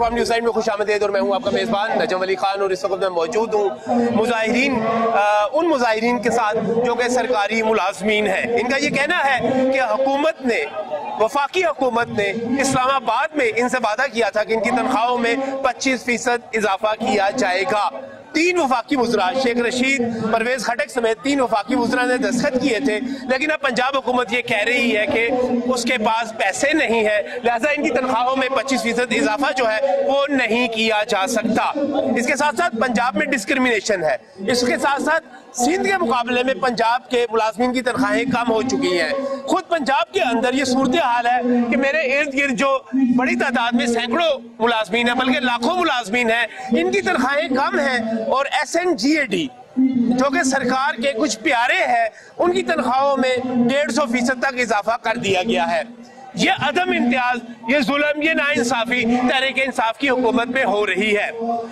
Programme news line में खुश आमदीद और मैं हूं आपका मेज़बान नजम अली खान और इस वक्त मैं मौजूद हूं मुजाहिरीन उन मुजाहिरीन के साथ जो कि सरकारी मुलाजमीन हैं। इनका ये कहना है कि हुकूमत ने वफाकी हुकूमत ने इस्लामाबाद में इनसे वादा किया था कि इनकी तनख्वाहों में 25% इजाफा किया जाएगा। 3 वफाकी वज़रा शेख रशीद, परवेज खटक समेत 3 वफाकी वज़रा ने दस्तखत किए थे, लेकिन अब पंजाब हुकूमत ये कह रही है कि उसके पास पैसे नहीं है, लिहाजा इनकी तनख्वाहों में 25% इजाफा जो है वो नहीं किया जा सकता। इसके साथ साथ पंजाब में डिस्क्रिमिनेशन है, इसके साथ साथ सिंध के मुकाबले में पंजाब के मुलाजमीन की तनख्वाहें कम हो चुकी हैं। खुद पंजाब के अंदर ये सूरत हाल है कि मेरे इर्द गिर्द जो बड़ी तादाद में सैकड़ों मुलाजमीन है, बल्कि लाखों मुलाजमीन है, इनकी तनख्वाहें कम हैं और SNGAD जो कि सरकार के कुछ प्यारे हैं उनकी तनख्वाहों में 150% तक इजाफा कर दिया गया है। ये अदम इम्तियाज, ये जुल्म, ये नाइंसाफी तहरीक इंसाफ की हुकूमत में हो रही है।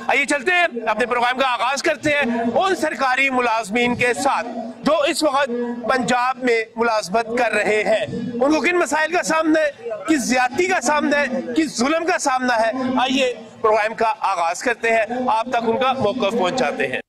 आइए चलते हैं, अपने प्रोग्राम का आगाज करते हैं उन सरकारी मुलाजमीन के साथ जो इस वक्त पंजाब में मुलाजमत कर रहे हैं। उनको किन मसाइल का सामना है, किस ज्यादती का सामना है, किस जुल्म का सामना है। आइए प्रोग्राम का आगाज करते हैं, आप तक उनका मौक़िफ़ पहुंचाते हैं।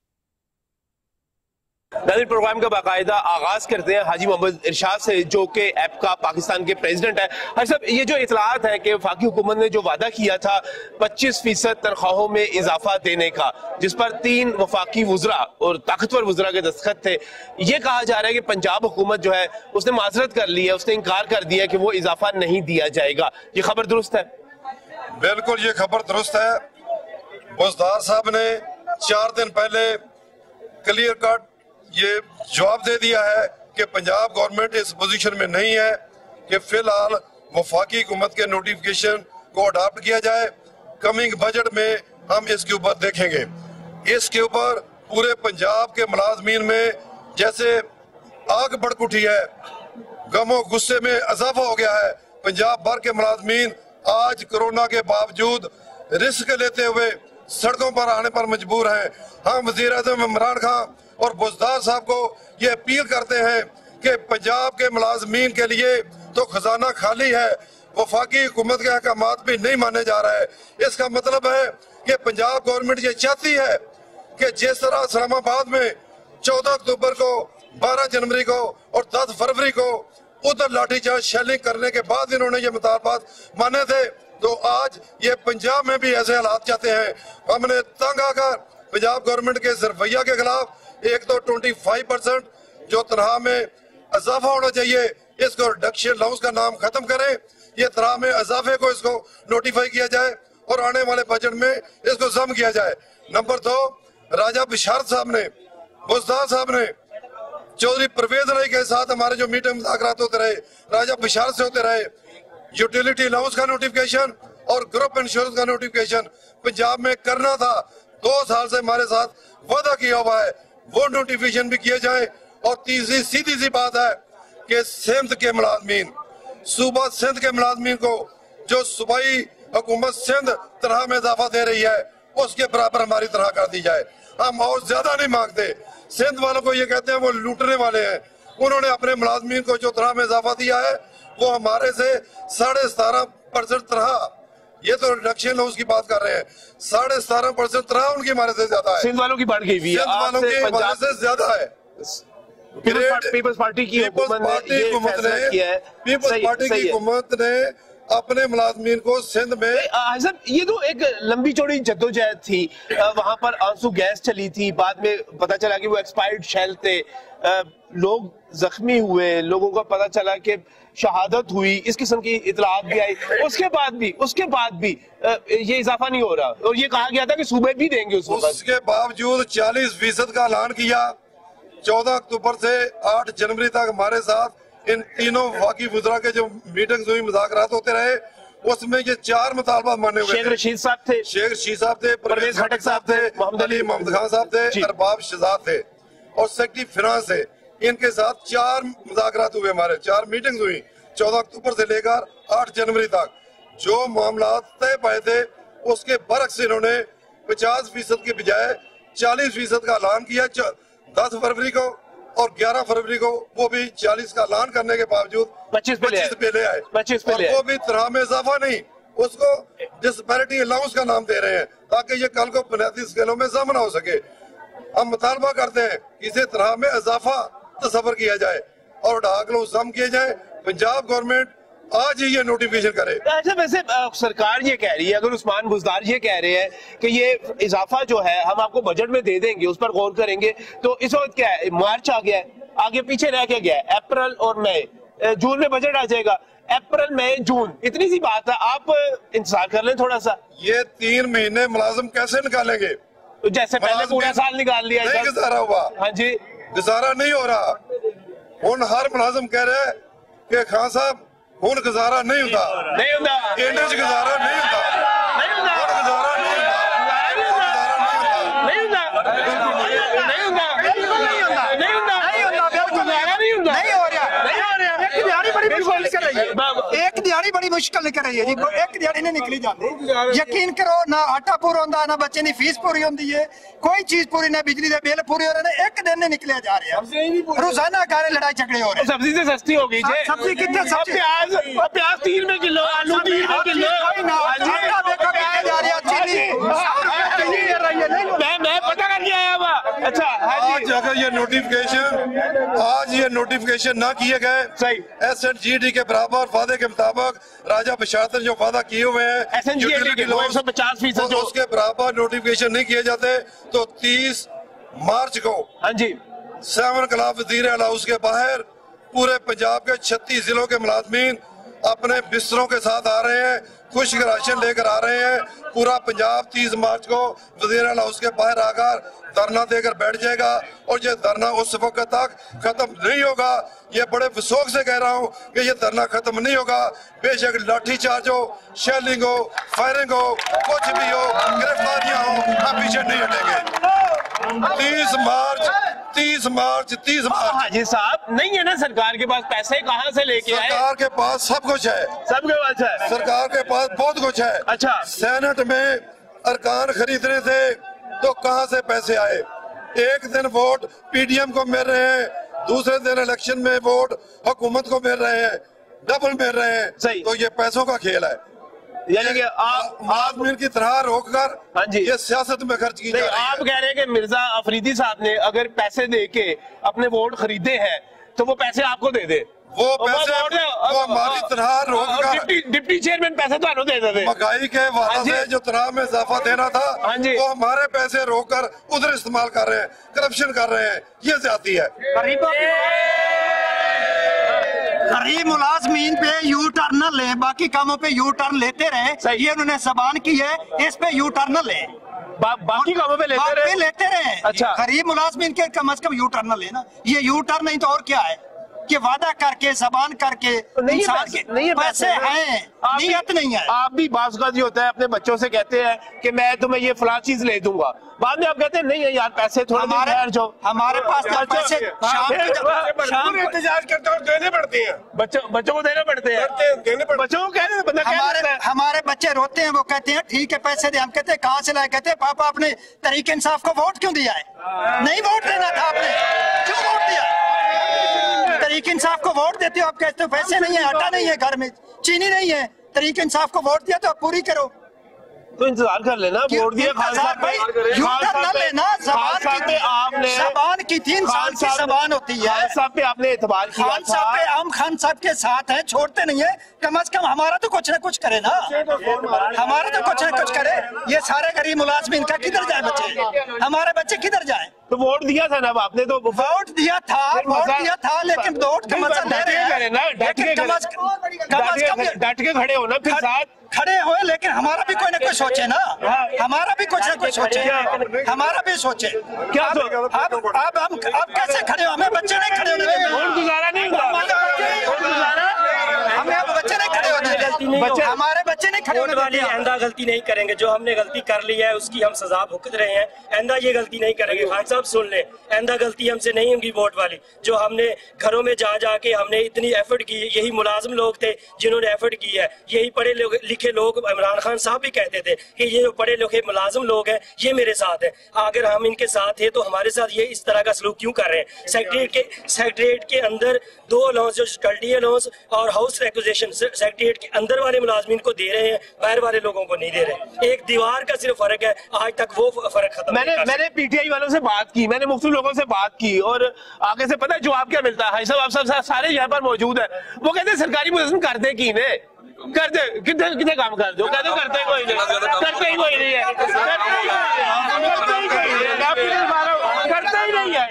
नाज़रीन, प्रोग्राम का बाकायदा आगाज करते हैं हाजी मोहम्मद इरशाद से, जो कि एपका पाकिस्तान के प्रेसिडेंट है। हाजी साहब, ये जो इतलात है कि वफाकी हुकूमत ने जो वादा किया था 25% तनख्वाहों में इजाफा देने का, जिस पर 3 वफाकी वज़रा और ताकतवर वज़रा के दस्तखत थे, ये कहा जा रहा है कि पंजाब हुकूमत जो है उसने माजरत कर ली है, उसने इनकार कर दिया कि वो इजाफा नहीं दिया जाएगा। ये खबर दुरुस्त है? बिल्कुल, ये खबर दुरुस्त है। बुज़दार साहब ने 4 दिन पहले क्लियर कट ये जवाब दे दिया है कि पंजाब गवर्नमेंट इस पोजीशन में नहीं है कि फिलहाल वफाकी हुकूमत के नोटिफिकेशन को अडॉप्ट किया जाए। कमिंग बजट में हम इसके ऊपर देखेंगे। इसके ऊपर पूरे पंजाब के मुलाजमीन में जैसे आग भड़क उठी है, गमो गुस्से में इजाफा हो गया है। पंजाब भर के मुलाजमीन आज कोरोना के बावजूद रिस्क लेते हुए सड़कों पर आने पर मजबूर हैं। हम वज़ीर-ए-आज़म इमरान खान और बुज़दार साहब को ये अपील करते हैं कि पंजाब के मुलाजमीन के लिए तो खजाना खाली है, वफाकी हुकूमत के अहकामात भी नहीं माने जा रहे हैं। इसका मतलब है कि पंजाब गवर्नमेंट ये चाहती है कि जिस तरह इस्लामाबाद में 14 अक्टूबर को, 12 जनवरी को और 10 फरवरी को उधर लाठीचार्ज शेलिंग करने के बाद इन्होंने ये मुतालबात माने थे, तो आज ये पंजाब में भी ऐसे हालात चाहते हैं। हमने तंग आकर पंजाब गवर्नमेंट के इस रवैया के खिलाफ एक तो 25% जो तनख्वाह में इजाफा होना चाहिए, इसको रिडक्शन अलाउंस का नाम खत्म करें, ये तनख्वाह में इजाफे को इसको नोटिफाई किया जाए और आने वाले बजट में इसको जम किया जाए। नंबर 2, राजा बिशारत साहब ने, बुज़दार साहब ने चौधरी परवेज अली के साथ हमारे जो मीटिंग मुज़ाकरात होते रहे, राजा बिशारत से होते रहे, यूटिलिटी अलाउंस का नोटिफिकेशन और ग्रुप इंश्योरेंस का नोटिफिकेशन पंजाब में करना था। 2 साल से हमारे साथ वादा किया हुआ है, वो नोटिफिकेशन भी किए जाए। और तीसरी सीधी सी बात है कि सिंध के मुलाजमीन, सूबा सिंध के मुलाजमीन को जो सूबाई हुकूमत सिंध तनख्वाह में इजाफा दे रही है, उसके बराबर हमारी तनख्वाह कर दी जाए। हम और ज्यादा नहीं मांगते। सिंध वालों को ये कहते हैं वो लूटने वाले हैं। उन्होंने अपने मुलाजमीन को जो तनख्वाह में इजाफा दिया है वो हमारे से 17.5% तनख्वाह, ये तो रिडक्शन है उसकी बात कर रहे हैं, 17.5% तनख्वाह उनकी हमारे से ज्यादा है। सिंध वालों की बढ़ गई हुई है, सिंध वालों की हमारे से ज्यादा है। पीपल्स पार्टी की हुकूमत ने अपने मुलाजमीन को सिंध में, ये तो एक लंबी चौड़ी जद्दोजहद थी। वहां पर आंसू गैस चली थी, बाद में पता चला कि वो एक्सपायर्ड शेल थे, लोग जख्मी हुए, लोगों को पता चला कि शहादत हुई, इस किस्म की इतलात भी आई। उसके बाद भी ये इजाफा नहीं हो रहा और ये कहा गया था कि सूबे भी देंगे उसके बावजूद 40% का ऐलान किया। 14 अक्टूबर से 8 जनवरी तक हमारे साथ इन तीनों वफाकी वज़रा के जो मीटिंग्स हुई, मुज़ाकरात होते रहे, उसमें ये 4 मुतालबा माने हुए। शेख रशीद साहब थे, परवेज खटक साहब थे, मोहम्मद खान साहब थे, अरबाब शहजाद थे और सेक्रेटरी फिनांस थे। इनके साथ 4 मुज़ाकरात हुए, हमारे 4 मीटिंग्स हुई 14 अक्टूबर से लेकर 8 जनवरी तक। जो मामला तय पाए थे उसके बरक्स इन्होंने 50% के बजाय 40% का ऐलान किया। 10 फरवरी को और 11 फरवरी को वो भी 40 का ऐलान करने के बावजूद 25 पे ले आए। 25 पे ले आए, वो भी तनख्वाह में इजाफा नहीं, उसको डिस्पैरिटी अलाउंस का नाम दे रहे हैं ताकि ये कल को बुनियादी स्केलों में जम ना हो सके। हम मुतालबा करते हैं इसी तरह में इजाफा तस्वर किया जाए और ढाकलों जम किए जाए। पंजाब गवर्नमेंट आज ही ये नोटिफिकेशन करे। अच्छा, वैसे सरकार ये कह रही है, अगर उस्मान बुज़दार ये कह रहे हैं कि ये इजाफा जो है हम आपको बजट में दे देंगे, उस पर गौर करेंगे, तो इस वक्त क्या है, मार्च आ गया है, आगे पीछे रह के गया है, अप्रैल और मई, जून में बजट आ जाएगा, अप्रैल मई जून, इतनी सी बात है, आप इंतजार कर लें थोड़ा सा। ये 3 महीने मुलाजिम कैसे निकालेंगे? तो जैसे पहले पूरा साल निकाल लिया, नहीं गुजारा हुआ। हाँ जी, गुजारा नहीं हो रहा। हुन हर मुलाजिम कह रहे हैं कि खान साहब हुन गुजारा नहीं होता, नहीं होता, केंद्र च गुजारा नहीं होता, नहीं होता, गुजारा नहीं होता, नहीं होता, नहीं होता, नहीं होता, नहीं हो रहा, एक दिहाड़ी बड़ी मुश्किल कर रही है, एक दिहाड़ी बड़ी मुश्किल कर रही है जी, एक दिहाड़ी नहीं निकली जाती। यकीन करो, ना आटा पूरा होता, ना बच्चे की फीस पूरी होती है, कोई चीज पूरी, ना बिजली के बिल पूरे हो रहे हैं, एक दिन नहीं निकले जा रहे हैं, रोजाना कार्य लड़ाई झगड़े हो रहे हैं। सब्जी से सस्ती हो गई, सब्जी कितने, प्याज 3 रुपए किलो, आलू 3 रुपए किलो, मैं पता कर लिया है। अच्छा, आज अगर ये नोटिफिकेशन ना किए गए, सही, SNGD के बराबर वादे के मुताबिक राजा बशारत जो वादा किए हुए हैं, 150% उसके बराबर नोटिफिकेशन नहीं किए जाते तो 30 मार्च को, हाँ जी, 7 क्लाब वजीर आला हाउस के बाहर पूरे पंजाब के 36 जिलों के मुलाजमीन अपने बिस्तरों के साथ आ रहे हैं, खुश्क राशन लेकर आ रहे हैं। पूरा पंजाब 30 मार्च को वजीर आला हाउस के बाहर आकर धरना देकर बैठ जाएगा और ये धरना उस वक्त तक खत्म नहीं होगा। ये बड़े विशोक से कह रहा हूँ कि ये धरना खत्म नहीं होगा। बेशक लाठी चार्ज हो, शेलिंग हो, फायरिंग हो, कुछ भी हो, गिरफ्तारियां हो, हम पीछे नहीं हटेंगे। 30 मार्च हाजी साहब, नहीं है ना सरकार के पास पैसे, कहाँ से लेके आए? सरकार के पास सब कुछ है, सबके पास है, सरकार के पास बहुत कुछ है। अच्छा, सेनेट में अरकान खरीदने थे तो कहाँ से पैसे आए? एक दिन वोट PDM को मिल रहे हैं, दूसरे दिन इलेक्शन में वोट हुकूमत को मिल रहे हैं, डबल मिल रहे हैं। सही। तो ये पैसों का खेल है, यानी कि आप की तरह रोककर, हाँ जी, ये सियासत में खर्च की जा रही है। आप कह रहे हैं कि मिर्जा अफरीदी साहब ने अगर पैसे दे के अपने वोट खरीदे हैं तो वो पैसे आपको दे दे, वो पैसे वो हमारी तरह रोककर, डिप्टी चेयरमैन पैसे तो दे देते, महंगाई के वादा से जो तरह में इजाफा देना था, वो हमारे पैसे रोककर उधर इस्तेमाल कर रहे हैं, करप्शन कर रहे हैं। ये ज्यादती है। गरीब मुलाजमीन पे यू टर्न न ले, बाकी कामों पे यू टर्न लेते रहे, ये उन्होंने जबान की है, इस पे यू टर्न न ले, बाकी कामों पे लेते रहे। अच्छा, गरीब मुलाजमीन के कम से कम यू टर्न न लेना। ये यू टर्न नहीं तो और क्या है कि वादा करके, जबान करके, इंसान के पैसे हैं, नीयत नहीं है। आप भी बाज़ होता है, अपने बच्चों से कहते हैं कि मैं तुम्हें ये फला चीज ले दूंगा, बाद में आप कहते हैं नहीं है यार पैसे थोड़े हमारे पास पैसे शाम इंतजार करते और देने पड़ते हैं, बच्चों को देने पड़ते हैं, बच्चों को कहते, हमारे बच्चे रोते हैं, वो कहते हैं ठीक है पैसे दे, हम कहते हैं कहाँ से लाए, कहते हैं पापा आपने तरीके इंसाफ को वोट क्यों दिया है? नहीं वोट देना था आपने, क्यों वोट दिया? तरीके इंसाफ को वोट देते हो, आप कहते हो पैसे नहीं है, आटा नहीं है घर में, चीनी नहीं है, तरीके इंसाफ को वोट दिया तो आप पूरी करो। तो इंतजार कर लेना, वोट दिया जबान की 3 साल की जबान होती है। खान साहब पे आपने एतबार किया, खान साहब पे, हम खान साहब के साथ हैं, छोड़ते नहीं है, कम से कम हमारा तो कुछ न कुछ करे ना, हमारा तो कुछ न कुछ करे। ये सारे गरीब मुलाजमीन का किधर जाए बच्चे, हमारे बच्चे किधर जाए? तो वोट दिया था ना आपने, तो वोट दिया था लेकिन वोट का मजा ले रहे हैं, डट के खड़े हो ना, फिर साथ खड़े हुए, लेकिन हमारा भी कोई ना कोई सोचे ना, हमारा भी कुछ ना कुछ सोचे, हमारा भी सोचे। क्या अब कैसे खड़े हो? हमें बच्चे नहीं खड़े होने, गुजारा नहीं होगा, हमें अब बच्चे नहीं खड़े होने, हमारे बच्चे नहीं खड़े होने वाले। आइंदा गलती नहीं करेंगे, जो हमने गलती कर ली है उसकी हम सजा भुगत रहे हैं, आइंदा ये गलती नहीं करेंगे। खान साहब सुन ले, आइंदा गलती हमसे नहीं होगी वोट वाली, जो हमने घरों में जा जाके हमने इतनी एफर्ट की, यही मुलाजिम लोग थे जिन्होंने एफर्ट की है, यही पढ़े लिखे लोग, इमरान खान साहब भी कहते थे कि ये जो पढ़े लिखे मुलाजिम लोग हैं ये मेरे साथ है, अगर हम इनके साथ हैं तो हमारे साथ ये इस तरह का सलूक क्यों कर रहे हैं? सेक्रेटरीट के अंदर 2 अलाउंस, जो कल्टी अलाउंस और हाउस रिक्विजिशन सेक्रेटरीट के अंदर वाले मुलाजमीन को दे रहे हैं, बाहर वाले लोगों को नहीं दे रहे। एक दीवार का सिर्फ फर्क है, आज तक वो फर्क खत्म मैंने पीटीआई वालों से बात की, मैंने मुख्तलिफ लोगों से बात की और आगे से पता है जवाब क्या मिलता है? साहब आप सब सारे यहाँ पर मौजूद है। वो कहते हैं सरकारी मुलाजिम करते की ने करते कितने काम कर दो, कहते करते कोई नहीं, करते ही कोई नहीं है, करते ही नहीं है,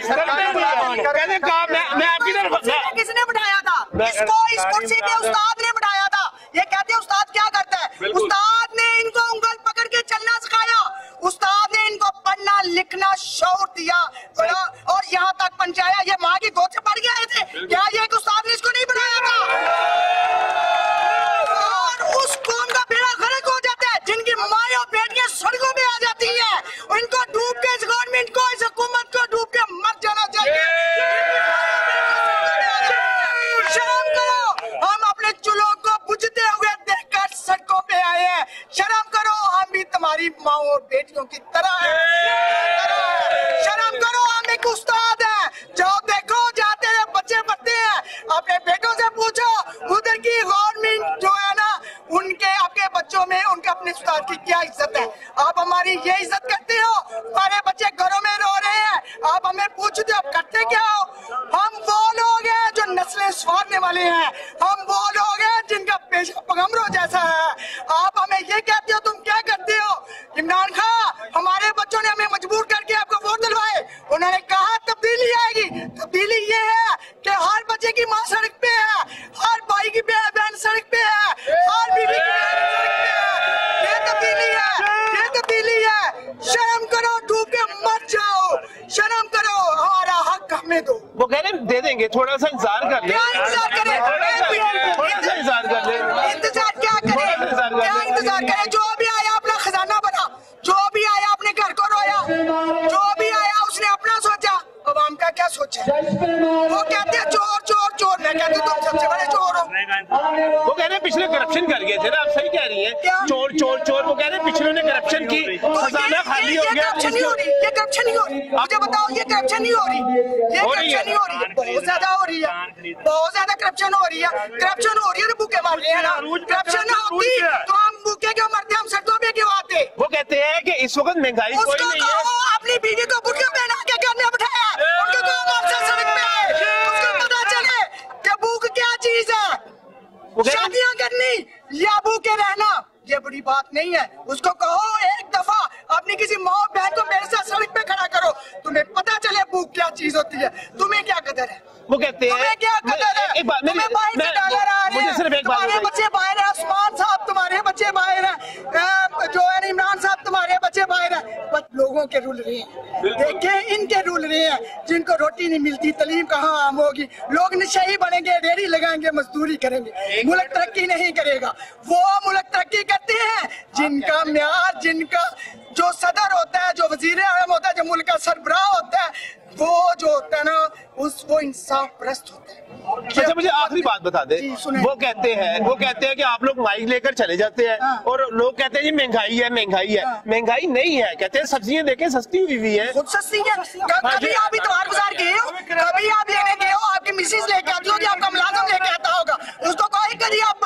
कहते काम। मैं आपकी तरफ, किसने बिठाया था इसको? इस कुर्सी पे उस्ताद ने बिठाया था। ये कहते हैं उस्ताद क्या करता है? उस्ताद ने इनको उंगल पकड़ के चलना सिखाया, उस्ताद ने इनको पढ़ना लिखना शौर दिया और यहाँ तक पहुंचाया। ये माँ की गोद से पढ़ के आए थे क्या? ये एक उस्ताद ने इसको नहीं बनाया था? और उस कौम का बेड़ा गर्क हो जाता है जिनकी माएं और बेटियां सड़कों में आ जाती है। इनको डूब के, इस गवर्नमेंट को, इस हुकूमत को डूब के मर जाना चाहिए। शर्म करो, हम अपने चूल्हों को बुझते हुए देखकर सड़कों पे आए हैं। शर्म करो, हम भी तुम्हारी माओ और बेटियों की तरह हैं। शर्म करो, हम एक उस्ताद हैं। जाओ देखो, जाते हुए बच्चे पढ़ते हैं, अपने बेटों से पूछो उधर की गवर्नमेंट जो है ना, उनके आपके बच्चों में उनके अपने उस्ताद की क्या इज्जत है? आप हमारी ये इज्जत करते हो? हमारे बच्चे घरों में रो रहे हैं, आप हमें पूछते हो करते क्या हो? हम वो लोग हैं जो नस्लें संवारने वाले हैं, हम वो लोग हैं जिनका पेशा पैगंबरों जैसा है। आप हमें ये कहते हो, तुम क्या करते हो? इमरान खान हमारे बच्चों ने हमें मजबूर करके आपको वोट दिलवाए। उन्होंने कहा तब्दीली आएगी। तब्दीली ये है कि हर बच्चे की माँ सड़क पे है, हर भाई की बहन सड़क पे है, हर बीवी की बहन सड़क पे है। ये तब्दीली है, ये तब्दीली है। शर्म करो, डूब के मर जाओ। शर्म करो, हमारा हक हमें दो। वो कह रहे दे देंगे, थोड़ा सा इंतजार कर ले। क्या इंतजार करें? थोड़ा सा इंतजार कर ले। इंतजार क्या करें? क्या इंतजार करें? जो भी आया अपना खजाना बना, जो भी आया अपने घर को रोया, जो भी आया उसने अपना सोचा। अवाम का क्या सोचा? वो कहते हैं चोर चोर चोर, मैं कहती हूँ तुम सबसे बड़े चोर हो। वो कह रहे हैं पिछले करप्शन कर गए थे ना, आप सही कह रही हैं। चोर चोर चोर, वो कह रहे हैं पिछले ने करप्शन की, खजाना खाली हो गया। करप्शन नहीं हो रही, ये करप्शन नहीं हो रही। मुझे बताओ, ये करप्शन नहीं हो रही, ये करप्शन नहीं हो रही है। बहुत ज्यादा हो रही है, बहुत ज्यादा करप्शन हो रही है। करप्शन हो रही है तो भूखे मर रहे हैं ना। करप्शन होती तो हम भूखे क्यों मरते? हम सड़कों पे क्यों आते? वो कहते हैं कि इस वक्त महंगाई कोई नहीं है। अपनी बीवी को बुर्का पहना के घर में बिठाया, उनको कहो आपसे सड़क पे आए, उसको पता चले कि भूख क्या चीज है। शादियां करनी या भूखे रहना ये बड़ी बात नहीं है। उसको कहो एक दफा अपनी किसी माँ बहन को मेरे साथ सड़क पे खड़ा करो, तुम्हें पता चले भूख क्या चीज होती है। तुम्हें क्या कदर है? वो कहते हैं तुम्हें क्या कदर है? तुम्हें बाहर से डॉलर आ रहे हैं, तुम्हारे बच्चे बाहर हैं। उस्मान साहब तुम्हारे बच्चे बाहर हैं, जो है इमरान साहब तुम्हारे बच्चे बाहर हैं। बस लोगों के रूल रहे हैं, देखे इनके रूल रहे हैं। जिनको रोटी नहीं मिलती, तलीम कहाँ आम होगी? लोग नशे बनेंगे, रेहड़ी लगाएंगे, मजदूरी करेंगे, मुल्क तरक्की नहीं करेगा। वो मुल्क तरक्की करते हैं जिनका म्यार, जिनका जो सदर होता है, जो वजीर आज़म होता है, जो मुल्क का सरबराह होता है, वो जो होता है ना वो इंसाफ परस्त होता है। अच्छा मुझे आखिरी बात बता दे। वो कहते हैं कि आप लोग माइक लेकर चले जाते हैं और लोग कहते हैं ये महंगाई है, महंगाई है। महंगाई नहीं है, कहते हैं सब्जियां देखें सस्ती हुई हुई है। खुद सस्ती है। कभी आप इतवार बाजार गए हो? कभी आप लेने गए हो? आपकी मिसेज लेके आती होगी, आपका मुलाजिम लेके आता होगा, उसको कहीं कभी आप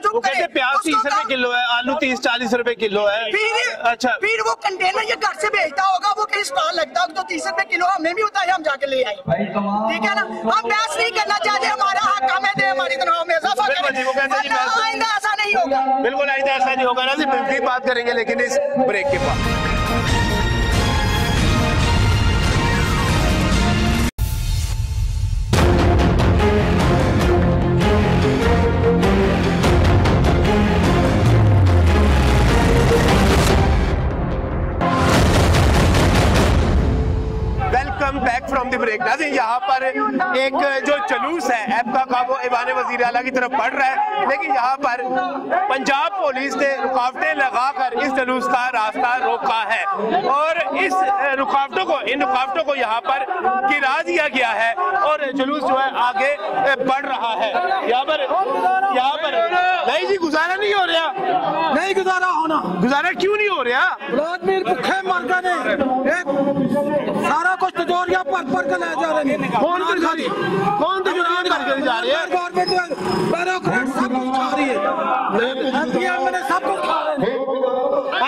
वो कहते हैं प्याज 30 रुपए किलो है, आलू 30-40 रुपए किलो है। अच्छा, फिर वो कंटेनर ये घर से भेजता होगा, वो कहीं स्टॉल लगता होगा, तो 30 रुपए किलो हमें भी बताइए, हम जाके ले आए। ठीक है ना? हम बहस नहीं करना चाहते, हमारा हक हमें दे, हमारी तनख्वाह में इजाफा करें। आइंदा ऐसा नहीं होगा, बिल्कुल आइंदा ऐसा नहीं होगा ना। फिर बात करेंगे लेकिन इस ब्रेक के बाद। Welcome back from the break. यहाँ पर एक जो जुलूस है ऐबका का, वो ऐवान वज़ीर आला की तरफ बढ़ रहा है, लेकिन यहाँ पर पंजाब पुलिस ने रुकावटें लगाकर इस जुलूस का रास्ता रोका है और इन रुकावटों को यहाँ पर गिरा दिया गया है और जुलूस जो है आगे बढ़ रहा है। यहाँ पर नहीं जी, गुजारा नहीं हो रहा। नहीं गुजारा होना। गुजारा क्यों नहीं हो रहा? भूखे मर गए, सारा कुछ तिजोरियां पर के ले जा रहे हैं। कौन तिजोरियां करके जा रहे हैं? गवर्नमेंट सब कुछ खा रही है।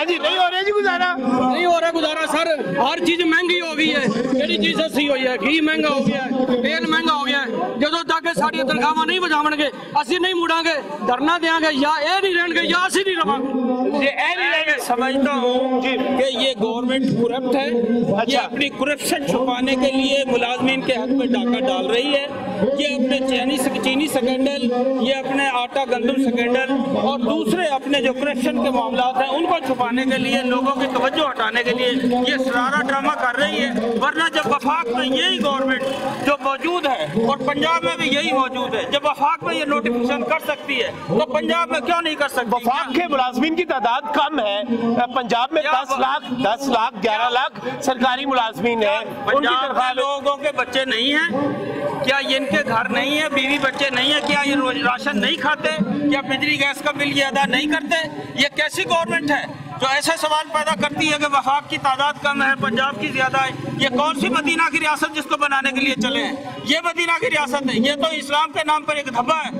जी नहीं हो रहा जी गुजारा, नहीं हो रहा गुजारा सर। हर चीज महंगी हो गई है, केड़ी चीज सस्ती हुई है, घी महंगा हो गया है, तेल महंगा हो गया है। जो तक साड़ी तनख्वाह नहीं बचावणगे असि नहीं मुड़ांगे, धरना देंगे, या ये नहीं रहेंगे या असि नहीं रवांगे। समझता हूँ कि ये गवर्नमेंट करप्ट है। ये अपनी करप्शन छुपाने के लिए मुलाजमीन के हक में डाका डाल रही है। ये अपने चीनी स्कैंडल, ये अपने आटा गंदम स्कैंडल और दूसरे अपने जो करप्शन के मामला हैं उनको छुपाने के लिए, लोगों की तवज्जो हटाने के लिए ये सरारा ड्रामा कर रही है। वरना जब वफाक में यही गवर्नमेंट जो मौजूद है और पंजाब में भी यही मौजूद है, जब वफाक में ये नोटिफिकेशन कर सकती है तो पंजाब में क्यों नहीं कर सकती? वफाक के मुलाजमीन की तादाद कम है, पंजाब में 10 लाख 11 लाख सरकारी मुलाजमीन है। पंजाब के लोगों के बच्चे नहीं हैं क्या? इनके घर नहीं है, बीवी बच्चे नहीं है क्या? ये रोज राशन नहीं खाते क्या? बिजली गैस का बिल ये अदा नहीं करते? ये कैसी गवर्नमेंट है जो ऐसे सवाल पैदा करती है कि वफाक की तादाद कम है, पंजाब की ज्यादा है? ये कौन सी मदीना की रियासत जिसको बनाने के लिए चले हैं? ये मदीना की रियासत है? ये तो इस्लाम के नाम पर एक धब्बा है।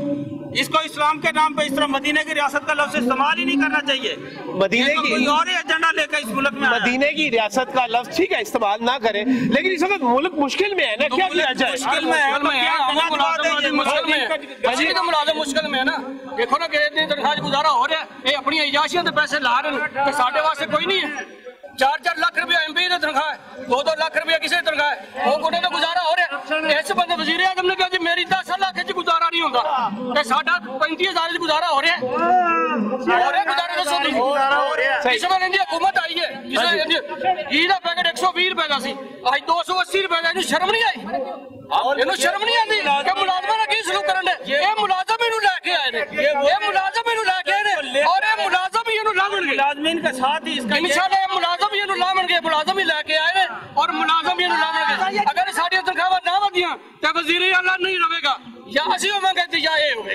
इसको इस्लाम के नाम पे इस तरह मदीने की रियासत का लफ्ज इस्तेमाल ही नहीं करना चाहिए। मदीने की कोई और एजेंडा लेकर इस मुल्क में मदीने की रियासत का लफ्ज ठीक है इस्तेमाल ना करें, लेकिन इस वक्त मुल्क मुश्किल में है ना, क्या किया जाए? मुश्किल में है, मुश्किल में है ना। देखो ना कि इतनी तनख्वाह गुजारा हो रहा है, ये अपनी अयाशियों के पैसे ला रहे हैं, साढ़े वास्ते कोई नहीं है। 4-4 लाख रुपया MP की तनख्वाह है, 2-2 लाख रुपया किसी तनख्वाह है, वो कोटे तो गुजारा हो रहा है। ऐसे बंदे वजीर आजम ने कहा जी मेरी 10 लाख गुजारा नहीं होगा, तो साढ़ा 35,000 गुजारा हो रहा है। गुजारा तो इस बार इंडिया हुकूमत आई है, घी का पैकेट 120 रुपए का सी, आज 280 रुपए का। शर्म नहीं आई? शर्म नहीं आती कि मुलाजमा ने की सलूक करन दे? ये मुलाजम इनू लेके आए ने, ये मुलाजम इनू लेके आए ने और ये मुलाजम ही इनू लावणगे। मुलाजमीन के साथ ही इसका इंशाल्लाह ये मुलाजम ही इनू लावणगे, मुलाजम ही लेके आए ने और मुलाजम ही इनू लावणगे। अगर साडी तनख्वाह ना वधियां ते वजीर आला नहीं रहेगा, या असि होवांगे या ये होगा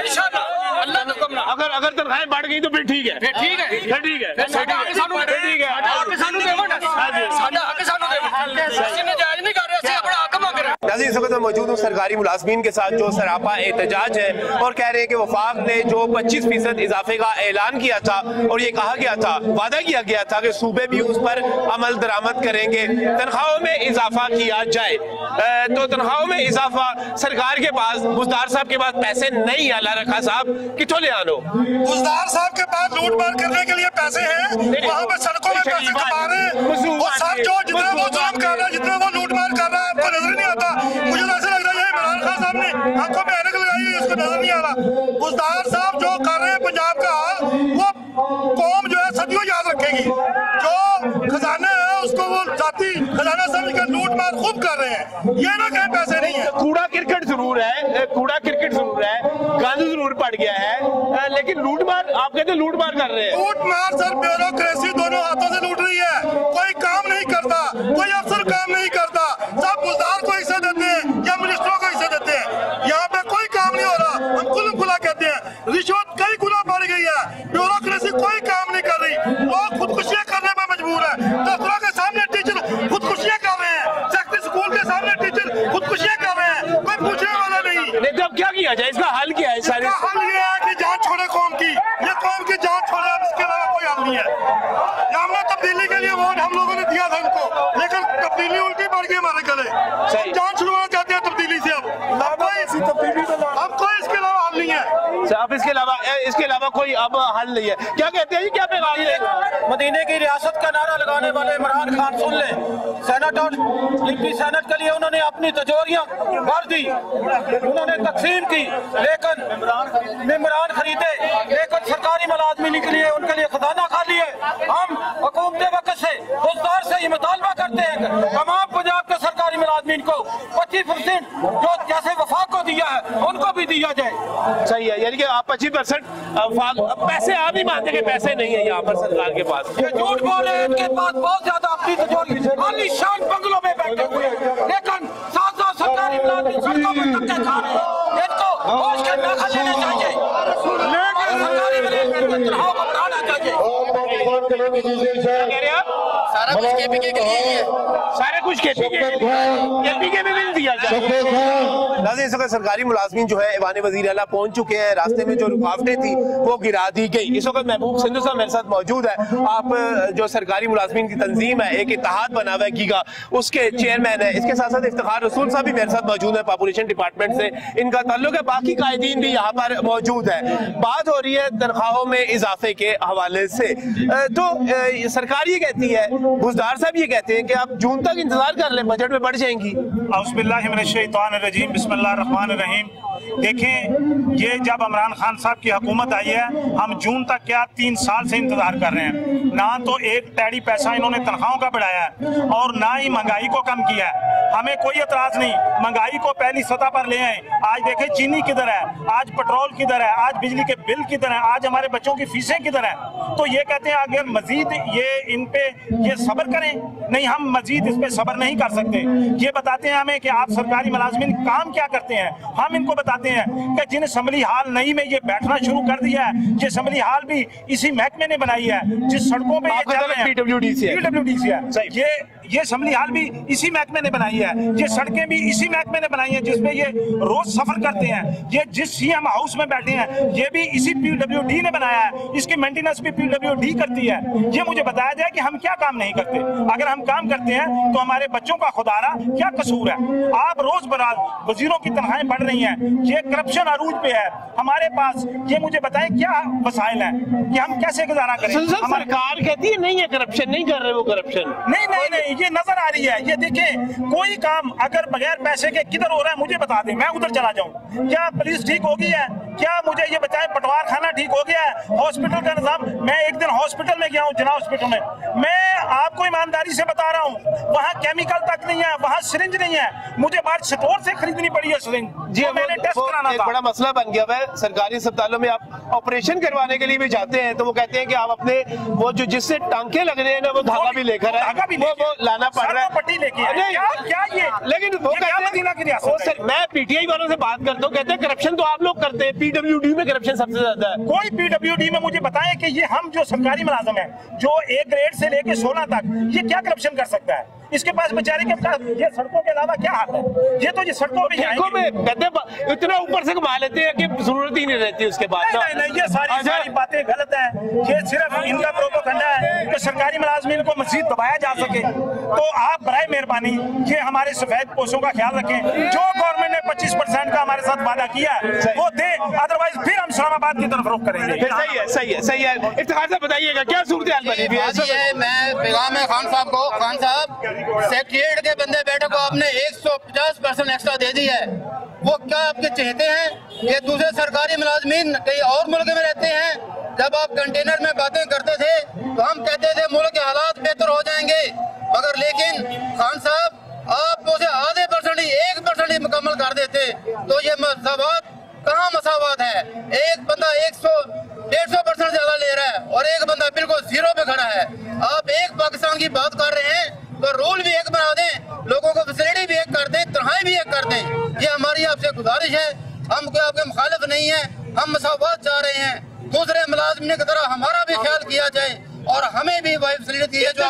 इंशाल्लाह। अल्लाह का हुक्म। अगर तनख्वाहें बढ़ गई तो फिर ठीक है, फिर ठीक है, फिर ठीक है, साडा हक सानू ठीक है, सानू देवण, साडा हक सानू देवण। असि नजायज नहीं कर रहे, असि अपना हक मांग रहे हैं। नाज़रीन, इस वक्त मैं मौजूद हूँ सरकारी मुलाजमीन के साथ जो सरापा एहतजाज है और कह रहे हैं कि वफाक ने जो 25% इजाफे का ऐलान किया था और ये कहा गया था, वादा किया गया था कि सूबे भी उस पर अमल दरामद करेंगे, तनख्वाहों में इजाफा किया जाए। तो तनख्वाहों में इजाफा सरकार के पास, बुजदार साहब के पास पैसे नहीं। आला रखा साहब कितों ले आनो? बुजदार साहब के पास लूट मार करने के लिए पैसे हैं, वहाँ पे सड़कों में पैसे कमा रहे हैं। वो सब जो जितना वो जुल्म कर रहा है, जितना वो लूट मार कर रहा है, आपको नजर नहीं आता। मुझे तो ऐसा लग रहा है इमरान खान साहब ने आंखों में ऐनक लगाई है, उसको नजर नहीं आ रहा। बुजदार साहब जो कर रहे हैं पंजाब का हाल, वो कौम जो है सदियों याद रखेगी। जो खजाना है उसको वो जाती खजाना समझ कर लूट मार खूब कर रहे हैं। ये ना कहें पैसे नहीं है। कूड़ा क्रिकेट जरूर है, कूड़ा क्रिकेट जरूर है, गंद जरूर पड़ गया है, लेकिन लूट मार, आप कहते हैं लूट मार कर रहे हैं। लूट मार सर, ब्यूरोक्रेसी दोनों हाथों से लूट रही है। कोई काम नहीं करता, कोई अफसर काम नहीं करता, सब बुजदार को हिस्सा देते हैं या मिनिस्टरों को हिस्सा देते हैं। यहाँ पे कोई काम नहीं हो रहा, हम खुला खुला कहते हैं। रिश्वत कई गुना बढ़ गई है, ब्यूरोक्रेसी कोई काम नहीं कर रही, लोग खुदकुशियां करने पर मजबूर है। दफ्तरों के सामने टीचर खुदकुशियां कर रहे हैं, सेक्टर स्कूल के सामने टीचर खुदकुशियां कर रहे हैं, कोई पूछने वाला नहीं। तो अब क्या किया जाए? इसका हल क्या है? सारे हल ये है कि जान छोड़े कौम की, ये कौम की जान छोड़े, अब इसके अलावा कोई हल नहीं है। हमने तब्दीली के लिए वोट हम लोगों ने दिया था इनको, लेकिन तब्दीली उल्टी पड़ गई हमारे गले। हम जान छुड़वाना चाहते हैं तब्दीली से। अब कोई इसके अलावा हल नहीं है। अब इसके अलावा कोई अब हल नहीं है। क्या कहते हैं जी, क्या पैगाम है? मदीने की रियासत का नारा लगाने वाले इमरान खान सुन ले। सेनेटर MP सेनेट के लिए उन्होंने अपनी तिजोरियां भर दी, उन्होंने तकसीम की, लेकिन मेम्बरान खरीदे, लेकिन सरकारी मुलाजमीन के लिए उनके लिए खजाना खाली है। हम हुकूमत वक्त से बुजदार से ये मुतालबा करते हैं कि तमाम पंजाब के सरकारी मुलाजमीन को 25% जो जैसे वफाक को दिया है उनको भी दिया जाए। सही है, यानी कि आप 25% पैसे आप ही मानते कि पैसे नहीं है यहाँ पर सरकार के पास। ये झूठ बोले, इनके पास बहुत ज्यादा अपनी तिजोरी आलीशान बंगलों में बैठे हुए हैं, लेकिन साथ सरकारी मुलाजिम सड़कों पर धक्के खा रहे हैं। इनको होश के नाखा लेने चाहिए, सरकारी मुलाजिम की तनख्वाह को बढ़ाना चाहिए। सारा कुछ KPK के लिए ही है, सारा कुछ KPK में मिल दिया जाए। नाज़रीन, इस वक्त सरकारी मुलाजमीन जो है ऐवान वज़ीर आला पहुंच चुके हैं। रास्ते में जो रुकावटें थी वो गिरा दी गई। इस वक्त महबूब सिंधु साहब मेरे साथ मौजूद है। आप जो सरकारी मुलाजमीन की तंजीम है, एक इत्तेहाद बना हुआ है गीगा, उसके चेयरमैन है। इसके साथ साथ इफ्तिखार रसूल साहब भी मेरे साथ मौजूद है, पॉपुलेशन डिपार्टमेंट से इनका ताल्लुक है। बाकी कायदीन भी यहाँ पर मौजूद है। बात हो रही है तनख्वाहों में इजाफे के हवाले से। तो सरकार ये कहती है, बुज़दार साहब ये कहते हैं कि आप जून तक इंतजार कर लें, बजट में बढ़ जाएंगी। औज़ुबिल्लाहिमिनश्शैतानिर्रजीम, बिस्मिल्लाहिर्रहमानिर्रहीम। देखें, ये जब इमरान खान साहब की हुकूमत आई है, हम जून तक क्या 3 साल से इंतजार कर रहे हैं। ना तो एक टैडी पैसा इन्होंने तनख्वाहों का बढ़ाया है और ना ही महंगाई को कम किया है। हमें कोई एतराज नहीं, महंगाई को पहली सतह पर ले आए। आज देखें चीनी किधर है, आज पेट्रोल किधर है, आज बिजली के बिल किधर है, आज हमारे बच्चों की फीसें किधर है। तो ये कहते हैं अगर मजीद ये इन पे ये सब्र करें, नहीं हम मजीद इस पे सब्र नहीं कर सकते। ये बताते हैं हमें कि आप सरकारी मुलाजमीन काम क्या करते हैं। हम इनको बताते हैं कि जिन असम्बली हाल नई में ये बैठना शुरू कर दिया है, ये असम्बली हाल भी इसी महकमे ने बनाई है। जिस सड़कों पे ये चल रहे हैं PWD है, ये असम्बली हाल भी इसी महकमे ने बनाई है, ये सड़कें भी इसी महकमे ने बनाई है जिसमें ये रोज सफर करते हैं। ये जिस CM हाउस में बैठे हैं ये भी इसी PWD ने बनाया है, इसकी मेंटेनेंस भी PWD करती है। ये मुझे बताया जाए कि हम क्या काम नहीं करते। अगर हम काम करते हैं तो हमारे बच्चों का खुदारा क्या कसूर है। आप रोज बराज वजीरों की तनख्वाहें बढ़ रही हैं, ये करप्शन अरूज पे है हमारे पास। ये मुझे बताएं क्या वसाइल है कि हम कैसे गुजारा करें। सरकार कहती है नहीं है करप्शन, नहीं कर रहे वो करप्शन। नहीं ये नजर आ रही है। ये देखें, कोई काम अगर बगैर पैसे के किधर हो रहा है मुझे बता दें, मैं उधर चला जाऊं। क्या पुलिस ठीक हो गई है? क्या मुझे ये बताएं पटवार खाना ठीक हो गया है? हॉस्पिटल का निजाम, मैं एक दिन हॉस्पिटल में गया हूँ, जना हॉस्पिटल में, मैं आपको ईमानदारी से बता रहा हूँ, वहाँ केमिकल तक नहीं है, वहाँ सिरिंज नहीं है। मुझे बाहर स्टोर से खरीदनी पड़ी है सिरिंज। जी, मैंने टेस्ट कराना एक था। बड़ा मसला बन गया है। सरकारी अस्पतालों में आप ऑपरेशन करवाने के लिए भी जाते हैं तो वो कहते हैं कि आप अपने वो जो जिससे टांके लग रहे हैं ना वो धागा भी लेकर वो लाना पड़ रहा है। पट्टी लेके क्या ये, लेकिन वो कहते हैं, मैं PTI वालों से बात करता हूँ, कहते हैं करप्शन तो आप लोग करते हैं, PWD में करप्शन सबसे ज्यादा है। कोई PWD में मुझे बताएं कि ये हम जो सरकारी मुलाजम है जो 1 ग्रेड से लेके 16 तक, ये क्या करप्शन कर सकता है? इसके पास बेचारे के पास ये सड़कों के अलावा क्या हाल है? ये तो ये सड़कों पे कहते इतना ऊपर से कमा लेते हैं कि जरूरत ही नहीं रहती उसके बाद। नहीं, ये सारी बातें गलत है। ये सिर्फ इनका प्रोपेगेंडा है कि सरकारी मुलाजमीन को मजीद दबाया जा सके। तो आप बराए मेहरबानी ये हमारे सफेद पोशों का ख्याल रखें। जो गवर्नमेंट ने 25% का हमारे साथ वादा किया है वो दे, अदरवाइज फिर हम इस्लामाबाद की तरफ रुख करेंगे। सही है। इफ्तिखार साहब बताइएगा क्या सूरत हाल बनी हुई है? मैं पैगाम है खान साहब को, खान साहब सेक्रेटरीट के बंदे बैठे को आपने 150% एक्स्ट्रा दे दी है। वो क्या आपके चाहते हैं कि दूसरे सरकारी मुलाजमीन कहीं और मुल्क में रहते हैं? जब आप कंटेनर में बातें करते थे तो हम कहते थे मुल्क के हालात बेहतर हो जाएंगे, मगर लेकिन खान साहब आप उसे आधे % ही 1% ही मुकम्मल कर देते तो ये मसावत कहाँ मसावत है? एक बंदा 100-150% ज्यादा ले रहा है और एक बंदा बिल्कुल 0 पे खड़ा है। आप एक पाकिस्तान की बात कर रहे हैं तो रूल भी एक बना दें, लोगों को फैसिलिटी भी एक कर दें, तनख्वाहें भी एक कर दें। ये हमारी आपसे गुजारिश है। हम कोई आपके मुखालिफ नहीं है, हम मसावत चाह रहे हैं। दूसरे मुलाजिम की तरह हमारा भी ख्याल किया जाए और हमें भी वही फैसिलिटी है जो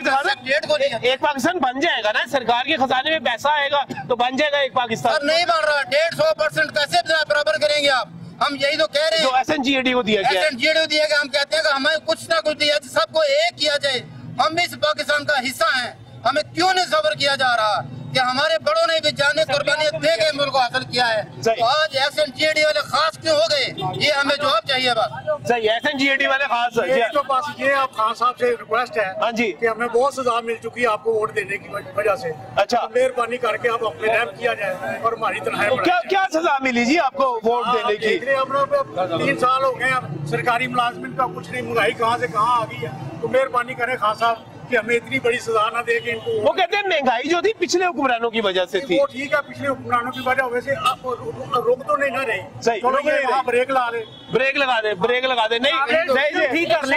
एक पाकिस्तान बन जाएगा ना, सरकार के खजाने में पैसा आएगा तो बन जाएगा एक पाकिस्तान। नहीं बन रहा। 150% कैसे बराबर करेंगे आप? हम यही तो कह रहे हैं। SNGAD को दिया गया, SNGAD दिया गया। हम कहते हैं कि हमें कुछ ना कुछ दिया, सबको एक किया जाए। हम भी इस पाकिस्तान का हिस्सा हैं, हमें क्यों नहीं सब्र किया जा रहा कि हमारे बड़ों ने भी जाने कुर्बानियां दे के मुल्क को हासिल किया है। तो आज SNGAD वाले खास क्यों हो गए, ये हमें जवाब चाहिए। बस सही, SNGAD वाले खास तो बस ये आप खान साहब से रिक्वेस्ट है। हाँ जी, कि हमें बहुत सजा मिल चुकी है आपको वोट देने की वजह से। अच्छा, तो मेहरबानी करके आप अपने रैप किया जाए और हमारी तनख्वाह क्या सजा मिली जी आपको वोट देने की? 3 साल हो गए सरकारी मुलाजमिन का कुछ नहीं, महंगाई कहाँ से कहाँ आ गई है। तो मेहरबानी करें खान साहब कि हमें इतनी बड़ी सजा ना दे के इनको। वो कहते हैं महंगाई जो थी पिछले हुक्मरानों की वजह से थी। वो ठीक है, पिछले हुक्मरानों की वजह वैसे आप रोक तो नहीं ना रही। सही, ब्रेक लगा दे, ब्रेक लगा दे नहीं ठीक कर ले।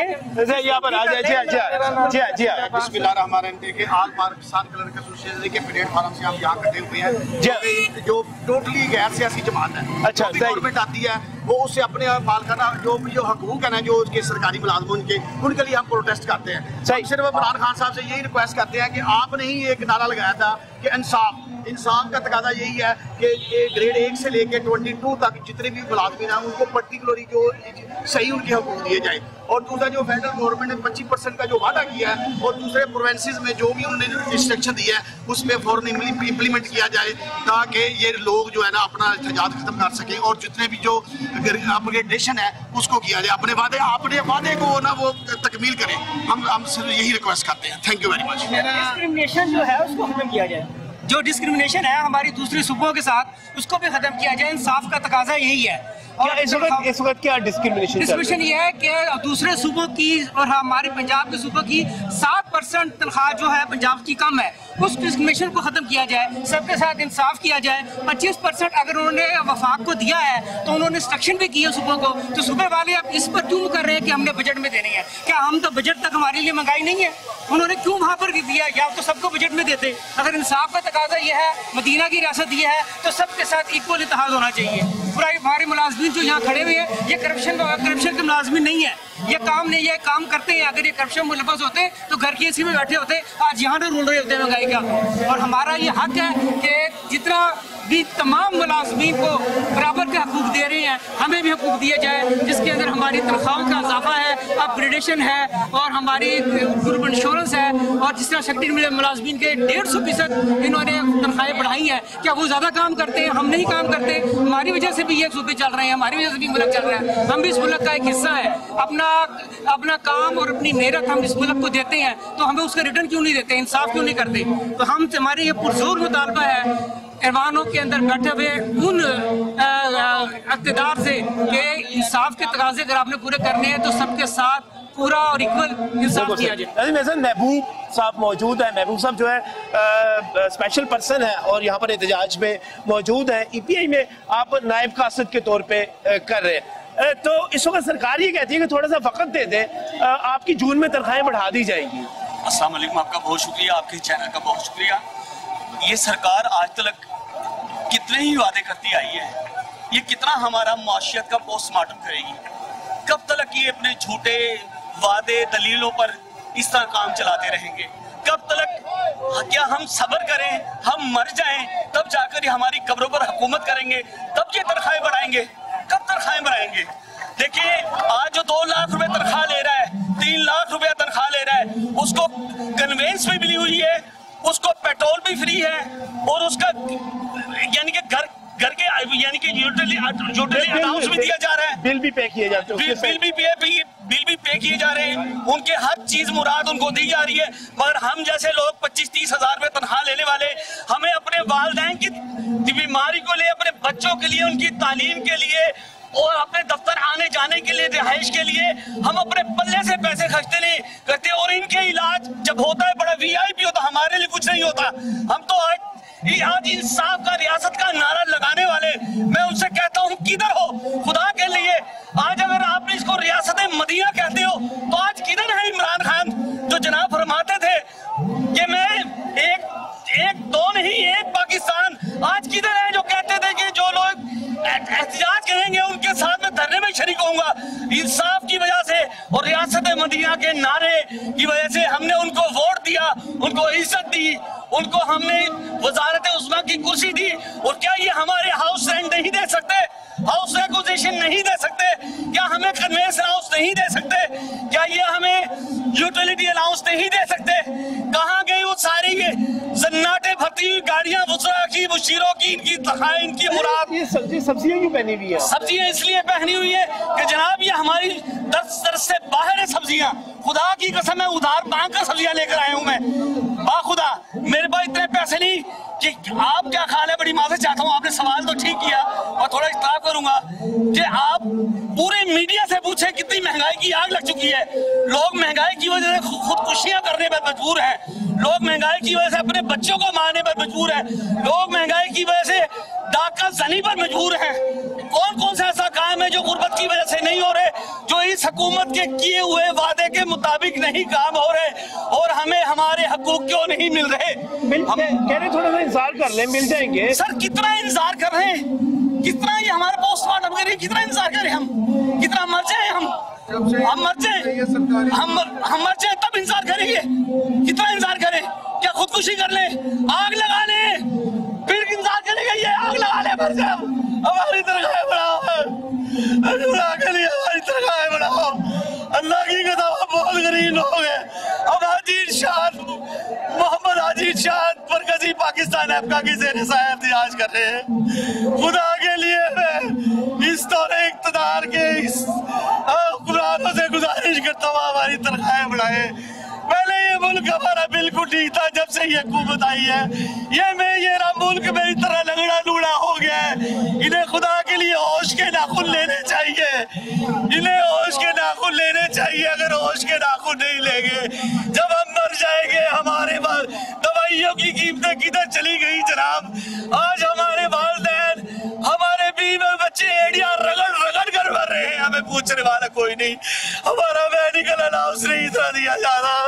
यहाँ पर आ जाए। जी बिस्मिल्लाहिर्रहमानिर्रहीम। देखिए आज पाकिस्तान क्लर्क एसोसिएशन के प्लेटफॉर्म फार्म से हम यहाँ इकट्ठे हुए हैं जो टोटली गैर सियासी जमात है। अच्छा, गवर्नमेंट आती है वो उससे अपने मालकाना जो हकूक है ना, जो उसके सरकारी मुलाजमों के, उनके लिए हम प्रोटेस्ट करते हैं। हम सिर्फ इमरान खान साहब से यही रिक्वेस्ट करते हैं कि आपने ही एक नारा लगाया था कि इंसाफ का तकाजा यही है कि ग्रेड 1 से लेकर 22 तक जितने भी मुलाजमीन हैं उनको पर्टिकुलरली जो सही उनके हकूक दिए जाए। और दूसरा जो फेडरल गवर्नमेंट ने 25% का जो वादा किया है और दूसरे प्रोविंसेस में जो भी उन्होंने इंस्ट्रक्शन दिया है उसमें फौरन इम्प्लीमेंट किया जाए ताकि ये लोग जो है ना अपना एहतजाज खत्म कर सकें और जितने भी जो अपग्रेडेशन है उसको किया जाए। अपने वादे को ना वो तकमील करें। हम सिर्फ यही रिक्वेस्ट करते हैं। Thank you very much. Discrimination जो है उसको खत्म किया जाए, जो डिस्क्रिमिनेशन है हमारी दूसरे सूबों के साथ उसको भी खत्म किया जाए। इंसाफ का तकाजा यही है। और इस वक्त क्या डिस्क्रिमिनेशन ये है कि दूसरे सूबों की और हमारे पंजाब के सूबों की 7% तनख्वाह जो है पंजाब की कम है, उस डिस्क्रिमिनेशन को खत्म किया जाए, सबके साथ इंसाफ किया जाए। 25% अगर उन्होंने वफाक को दिया है तो उन्होंने इंस्ट्रक्शन भी किया सूबों को, तो सूबे वाले अब इस पर क्यों कर रहे हैं कि हमने बजट में देनी है? क्या हम तो बजट तक हमारे लिए महंगाई नहीं है? उन्होंने क्यों वहाँ पर दिया? या तो सबको बजट में देते। अगर इंसाफ का तकाजा यह है, मदीना की रियासत ये है, तो सबके साथ इक्वल इत्तेहाद होना चाहिए। पूरा हमारे मुलाजमीन जो यहाँ खड़े हुए हैं ये करप्शन के मुलाजमीन नहीं है, ये काम करते हैं। अगर ये करप्शन मुलव्वस होते तो घर की एसी में बैठे होते, आज यहाँ पे रोल रहे होते महंगाई का। और हमारा ये हक है कि जितना भी तमाम मुलाजमीन को बराबर के हकूक दे रहे हैं, हमें भी हकूक दिए जाए, जिसके अंदर हमारी तनख्वाहों का इजाफा है, अपग्रेडेशन है और हमारी ग्रुप इंश्योरेंस है। और जिस तरह सेक्रेटरी मुलाजमीन के 150% इन्होंने तनख्वाहें बढ़ाई हैं। क्या वो ज़्यादा काम करते हैं? हम नहीं काम करते। हमारी वजह से भी ये सूबे चल रहे हैं, हमारी वजह से भी मुल्क चल रहा है। हम भी इस मुल्क का एक हिस्सा है। अपना काम और अपनी मेहनत हम इस मुल्क को देते हैं, तो हमें उसका रिटर्न क्यों नहीं देते? इंसाफ क्यों नहीं करते? तो हमारे ये पुरजोर मुतालबा है ऐवानों के अंदर बैठे हुए उन इक़्तिदार से कि इंसाफ के तकाज़े अगर आपने पूरे करने हैं तो सबके साथ पूरा और इक्वल इंसाफ किया जाए। महबूब साहब मौजूद है। महबूब साहब जो है स्पेशल पर्सन है और यहाँ पर एहतजाज में मौजूद है। EPI में आप नायब कासिद के तौर पे कर रहे हैं, तो इस वक्त सरकार ये कहती है कि थोड़ा सा वक्त दे दे, आपकी जून में तनख्वाहें बढ़ा दी जाएंगी। अस्सलाम वालेकुम, आपका बहुत शुक्रिया, आपके चैनल का बहुत शुक्रिया। ये सरकार आज तक कितने ही वादे करती आई है, ये कितना हमारा माशियत का पोस्टमार्टम करेगी? कब तक ये अपने झूठे वादे दलीलों पर इस तरह काम चलाते रहेंगे? कब तक? क्या हम सब्र करें, हम मर जाएं, तब जाकर ये हमारी कब्रों पर हुकूमत करेंगे, तब ये तनख्वाहें बढ़ाएंगे? कब तनख्वाहें बढ़ाएंगे? देखिए, आज जो 2 लाख रुपए तनख्वाह ले रहा है, 3 लाख रुपया तनख्वाह ले रहा है, उसको कन्वेंस भी मिली हुई है, उसको पेट्रोल भी फ्री है और उसका यानी कि घर के यानी कि यूटिलिटी अलाउंस भी दिया जा रहा है, बिल भी पे किए जाते हैं, बिल भी पे किए जा रहे हैं, उनके हर चीज मुराद उनको दी जा रही है। मगर हम जैसे लोग 25-30 हजार रुपए तनख्वाह लेने वाले, हमें अपने वालिदैन की बीमारी को लिए, अपने बच्चों के लिए, उनकी तालीम के लिए और अपने दफ्तर आने जाने के लिए, रिहाइश के लिए हम अपने पल्ले से पैसे खर्चते नहीं करते। और इनके इलाज जब होता है बड़ा VIP होता, हमारे लिए कुछ नहीं होता। हम तो आज इंसाफ का, रियासत का नारा लगाने वाले, मैं उनसे कहता हूँ किधर हो खुदा के लिए? आज अगर आपने इसको रियासत मदीना कहते हो तो आज किधर है इमरान खान जो जनाब फरमाते थे कि मैं एक दो नहीं एक पाकिस्तान? आज किधर है जो कहते थे कि जो लोग एहतजाज करेंगे उनके साथ में धरने में शरीक होऊंगा? इंसाफ की वजह से और रियासत मदीना के नारे की वजह से हमने उनको वोट दिया, उनको इज्जत दी, उनको हमने वजारत उस्मा की कुर्सी दी। और क्या ये हमारे हाउस रेंट नहीं दे सकते? हाउस एक्विजिशन नहीं दे सकते? क्या हमें कन्वेंस अलाउंस नहीं दे सकते? क्या ये हमें यूटिलिटी अलाउंस नहीं दे सकते? कहाँ गई वो सारी ये जन्नाटे भरती हुई गाड़ियां, वुसरा की, मुशीरों की, इनकी तनख्वाहें, इनकी मुराद? ये सब्जियां क्यों पहनी हुई है? सब्जियां इसलिए पहनी हुई है कि जनाब ये हमारी दस से बाहर है सब्जियां। खुदा की कसम है, उधार मांग कर सब्जियां लेकर आया हूं मैं। बाखुदा मेरे पास इतने पैसे नहीं कि आप क्या ख्याल है? बड़ी माफी चाहता हूँ, आपने सवाल तो ठीक किया और थोड़ा इख्तलाफ करूंगा कि आप पूरे मीडिया से पूछे कितनी महंगाई की आग लग चुकी है। लोग महंगाई की वजह से खुदकुशियां करने पर मजबूर हैं, लोग महंगाई की वजह से अपने बच्चों को मारने पर मजबूर हैं, लोग महंगाई की वजह से डाका जनी पर मजबूर हैं। कौन कौन सा ऐसा काम है जो गुर्बत की वजह से नहीं हो रहे, जो इस हुकूमत के किए हुए वादे के मुताबिक नहीं काम हो रहे और हमें हमारे हकूक क्यों नहीं मिल रहे? हम कह रहे थोड़ा सा इंतजार कर ले, मिल जाएंगे। सर कितना इंतजार कर रहे हैं? कितना ये हमारा पोस्टमार्टम करें? कितना इंतजार करें हम, कितना मर जाए हम मर जाए, हम मर जाए तब इंतजार करेंगे। कितना इंतजार करें, क्या खुदकुशी कर ले, आग लगा ले, फिर इंतजार करेंगे? ये आग लगा ले, मर जाए। हमारी तनख्वाह बढ़ाओ, के लिए हमारी तनख्वाह बढ़ाओ। अल्लाह की कसम बहुत गरीब लोग हैं। अब अजीज शाह, मोहम्मद अजीज शाह मरकजी पाकिस्तान एफका की ज़ेर सहायता एहतजाज कर रहे हैं। खुदा के लिए मैं इस दौरे इक़्तिदार के इस हुक्मरानों से गुजारिश करता हूँ हमारी तनख्वाहें बढ़ाए। पहले ये मुल्क हमारा बिल्कुल ठीक था, जब से ये हुकूमत आई है ये मुल्क मेरी तरह लगड़ा लूड़ा हो गया है। इन्हें खुदा के लिए होश के नाखून लेने चाहिए, इन्हें होश के नाखून लेने चाहिए। अगर होश के नाखून नहीं लेंगे, जब हम मर जाएंगे, हमारे पास दवाइयों की कीमतें किधर चली गई जनाब। आज हमारे वालिदैन, हमारे बीवी बच्चे एड़ियां रगड़ रगड़ कर मर रहे हैं, हमें पूछने वाला कोई नहीं। हमारा मेडिकल अलाउंस नहीं इतना दिया जा रहा।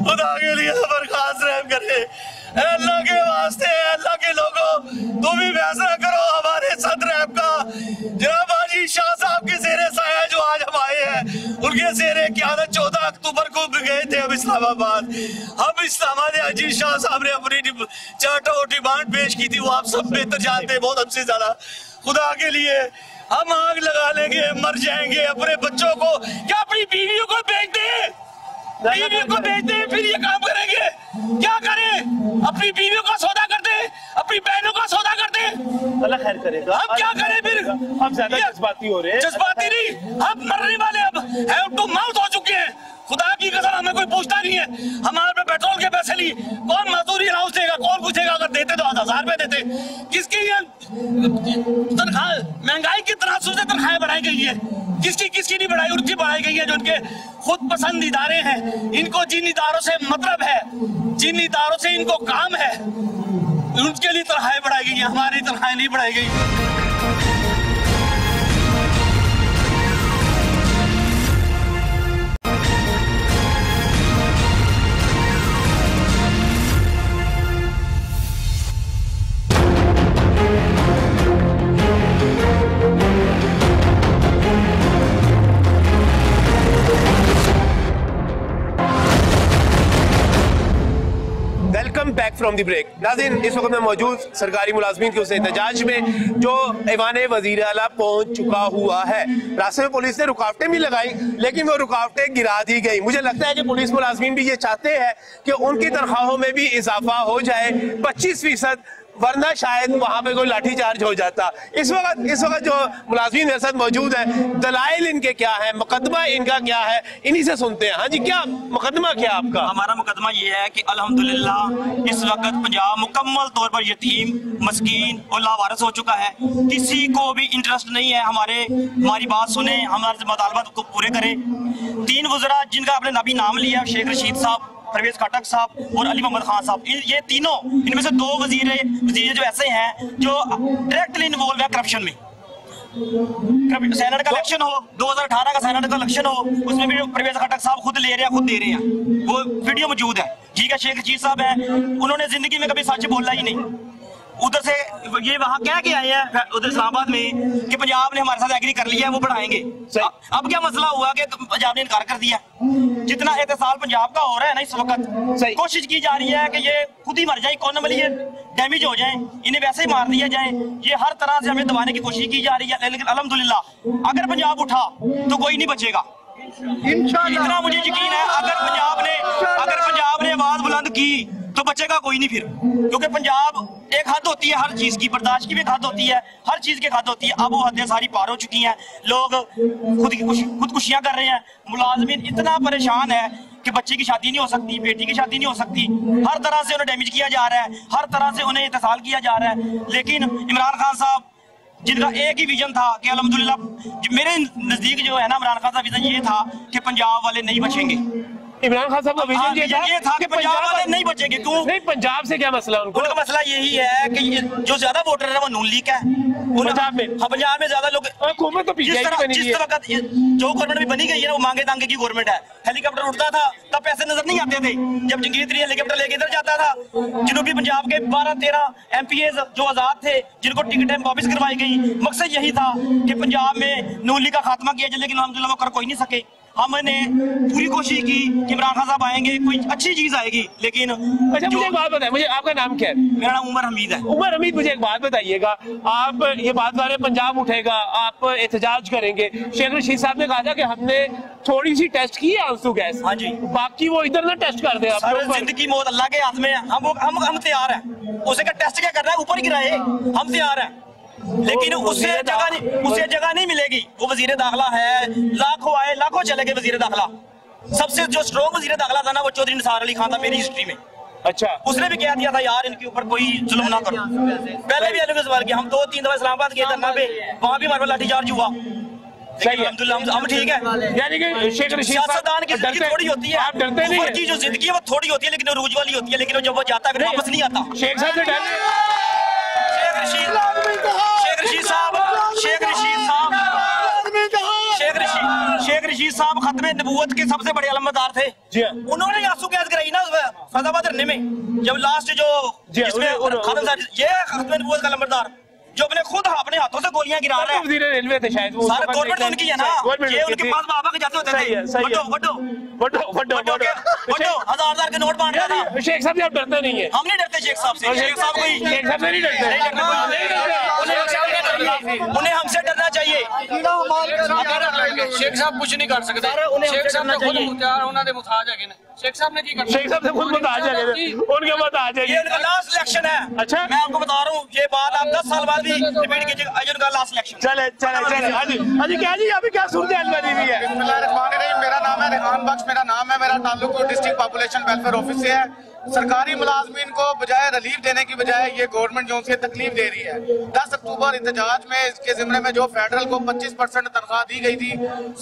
खुदा के लिए खबर खास रहम करे। अल्लाह के वास्ते, अल्लाह के लोगों, तुम भी फैसला करो। हमारे सदर आपका जनाब अजीज शाह साहब के ज़ेरे साया जो आज हम आए हैं, उनके ज़ेरे क़यादत 14 अक्टूबर को गए थे हम इस्लामाबाद। हम हमारे अजीज शाह साहब ने अपनी चार्टर डिमांड पेश की थी, वो आप सब बेहतर जानते हैं बहुत हमसे ज्यादा। खुदा के लिए हम आग लगा लेंगे, मर जाएंगे। अपने बच्चों को, क्या अपनी बीवियों को बेच दें, बीवियों को बेच दें, फिर ये काम करेंगे? क्या करें? अपनी बीवियों का सौदा कर दे, अपनी बहनों का सौदा कर दे, अल्लाह खैर करेगा। हम क्या करें फिर? हम ज्यादा जज्बाती हो रहे हैं। जज्बाती नहीं, हम मरने वाले अब हैव टू माउथ हो चुके हैं। खुदा की कसम हमें कोई पूछता नहीं है। हमारे पे पेट्रोल के पैसे लिए कौन मजदूरी अलाउंस देगा, कौन पूछेगा? अगर देते तो 1000 रुपए देते। किसकी ये तनख्वाह, महंगाई की तरह से तनख्वाहें बढ़ाई गई है? किसकी नहीं बढ़ाई? उनकी बढ़ाई गई है जो उनके खुद पसंद इदारे हैं। इनको जिन इदारों से मतलब है, जिन इदारों से इनको काम है, उनके लिए तनख्वाहें बढ़ाई गई है, हमारी तनख्वाहें नहीं बढ़ाई गई। Welcome back from the break. नाज़रीन, इस वक्त मैं मौजूद सरकारी मुलाजमीन के उस एहतजाज में जो ऐवान वज़ीर आला पहुंच चुका हुआ है। रास्ते में पुलिस ने रुकावटें भी लगाई, लेकिन वो रुकावटें गिरा दी गई। मुझे लगता है कि पुलिस मुलाजमीन भी ये चाहते हैं कि उनकी तनख्वाहों में भी इजाफा हो जाए 25%, वरना शायद वहां पे कोई लाठीचार्ज हो जाता। इस वक्त जो मुलाजमीन मेरे साथ मौजूद है, दलाइल इनके क्या है, मुकदमा इनका क्या है, इन्हीं से सुनते हैं। हाँ जी, क्या मुकदमा क्या आपका? हमारा मुकदमा ये है कि अल्हम्दुलिल्लाह इस वक्त पंजाब मुकम्मल तौर पर यतीम, मस्कीन और लावारिस हो चुका है। किसी को भी इंटरेस्ट नहीं है हमारी बात सुने, हमारे मुतालबात को पूरे करें। 3 वज़रा जिनका आपने अभी नाम लिया, शेख रशीद साहब, परवेज खटक साहब और अली मोहम्मद खान साहब, ये तीनों, इनमें से 2 वजीर जो ऐसे हैं जो डायरेक्टली इन्वॉल्व है करप्शन में। सेनेट का इलेक्शन हो, 2018 का सेनेट का इलेक्शन हो, उसमें भी परवेज खटक साहब खुद ले रहे हैं, खुद दे रहे हैं, वो वीडियो मौजूद है। ठीक है, शेख रशीद साहब है, उन्होंने जिंदगी में कभी सच बोला ही नहीं। उधर से ये वहां कह के आए हैं उधर इस्लामाबाद में कि पंजाब ने हमारे साथ एग्री कर लिया है, वो बढ़ाएंगे। अब क्या मसला हुआ कि पंजाब ने इनकार कर दिया? जितना एहतसाल पंजाब का हो रहा है ना इस वक्त, कोशिश की जा रही है कि ये खुद ही मर जाए, इकोनॉमिकली ये डैमेज हो जाए, इन्हें वैसे ही मार दिया जाए। ये हर तरह से हमें दबाने की कोशिश की जा रही है, लेकिन अल्हम्दुलिल्लाह अगर पंजाब उठा तो कोई नहीं बचेगा। इतना मुझे यकीन है, अगर पंजाब ने आवाज बुलंद की तो बचेगा कोई नहीं फिर, क्योंकि पंजाब एक हद होती है हर चीज की, बर्दाश्त की भी हद होती है, हर चीज की हद होती है। अब वो हदें सारी पार हो चुकी हैं, लोग खुदकुशियां कर रहे हैं। मुलाजमीन इतना परेशान है कि बच्चे की शादी नहीं हो सकती, बेटी की शादी नहीं हो सकती, हर तरह से उन्हें डैमेज किया जा रहा है, हर तरह से उन्हें इत्तेसाल किया जा रहा है। लेकिन इमरान खान साहब जिनका एक ही विजन था कि अल्हम्दुलिल्लाह, मेरे नजदीक जो है ना, इमरान खान साहब विजन ये था कि पंजाब वाले नहीं बचेंगे, इमरान खान साहब का विजन ये था कि पंजाब वाले नहीं बचेंगे। क्यों नहीं, पंजाब से क्या मसला उनको? उनका मसला यही है कि जो ज्यादा वोटर है वो नून लीग है पंजाब में। हाँ, पंजाब में ज्यादा लोग हुकूमत तो जिस तरह जो गवर्नमेंट भी बनी गई है ना, वो मांगे तांगे की गवर्नमेंट है। हेलीकॉप्टर उड़ता था तब पैसे नजर नहीं आते थे, जब जंगीर तरीन हेलीकॉप्टर लेके इधर जाता था। जनूबी पंजाब के 12-13 MPAs जो आजाद थे, जिनको टिकटें वापस करवाई गई, मकसद यही था कि पंजाब में नून लीग का खात्मा किया जाए, लेकिन अल्हम्दुलिल्लाह वो कर कोई नहीं सके। हमने पूरी कोशिश की कि इमरान खान साहब आएंगे, कोई अच्छी चीज आएगी, लेकिन अच्छा मुझे एक बात बताएं, मुझे आपका नाम क्या है? मेरा नाम उमर हमीद है। उमर हमीद, मुझे एक बात बताइएगा, आप ये बात कर रहे हैं पंजाब उठेगा, आप एहतजाज करेंगे। शेख रशीद साहब ने कहा था कि हमने थोड़ी सी टेस्ट की है आंसू गैस, हाँ जी, बाकी वो इधर ना टेस्ट कर दे। जिंदगी मौत अल्लाह के हाथ में है, हम तैयार हैं। उसे का टेस्ट क्या करना है, ऊपर गिराए, हम तैयार हैं, लेकिन उससे जगह नहीं मिलेगी। वो वजीर दाखिला है, लाखों आए लाखों चले गए वजीर दाखिला। सबसे जो स्ट्रॉन्ग वजीर दाखिला था ना, वो चौधरी निसार अली खान था मेरी हिस्ट्री में। अच्छा, उसने भी कह दिया था यार इनके ऊपर कोई जुल्म ना करो। पहले भी अलग सवाल किया, हम 2-3 दफा इस्लामाबाद गए धरना पे, वहां भी हमारे लाठीचार्ज हुआ। अल्हम्दुलिल्लाह हम ठीक है। यानी कि शेख रशीद सियासतदान की जिंदगी थोड़ी होती है, आप डरते नहीं की जो जिंदगी है वो थोड़ी होती है, लेकिन वो रूज वाली होती है, लेकिन जब वो जाता है फिर वापस नहीं आता। शेख साहब से शेख रशीद साहब खत्मे नबूवत के सबसे बड़े अलमदार थे। उन्होंने आंसू गैस कराई ना फैजाबाद धरने में, जब लास्ट जो जिसमें खान साहब, ये खत्मे नबूवत का अलमदार जो अपने हाथों से गोलियां गिरा रहे हैं। रेलवे थे शायद, सारे गवर्नमेंट उनकी है ना, ये उनके पास बाबा के जाते होते थे। वड्डो हजार के नोट बांट रहा था। शेख साहब आप डरते नहीं है? हम नहीं डरते शेख साहब से। शेख साहब कोई शेख साहब नहीं डरते, उन्हें हमसे डरना चाहिए। शेख साहब कुछ नहीं कर सकते, शेख साहब ने खुद मुख्तार उन्होंने मुताज है कि शेख साहब ने की कर, शेख साहब से खुद मुताज है, उनके मुताज है। ये उनका लास्ट इलेक्शन है। अच्छा, मैं आपको बता रहा हूँ, ये बात आप 10 साल बाद भी रिपीट कीजिएगा, आज उनका लास्ट इलेक्शन। चले हाजी क्या जी, अभी क्या सूरत हाल बनी हुई है? मेरा नाम है रेहान बख्श, मेरा नाम है, मेरा ताल्लुक डिस्ट्रिक्ट पॉपुलेशन वेलफेयर ऑफिस से है। सरकारी मुलाजमीन को बजाय रिलीफ देने की बजाय ये गवर्नमेंट जो उनसे तकलीफ दे रही है। 10 अक्टूबर एहतजाज में इसके जिम्मे में जो फेडरल को 25% तनख्वाह दी गई थी,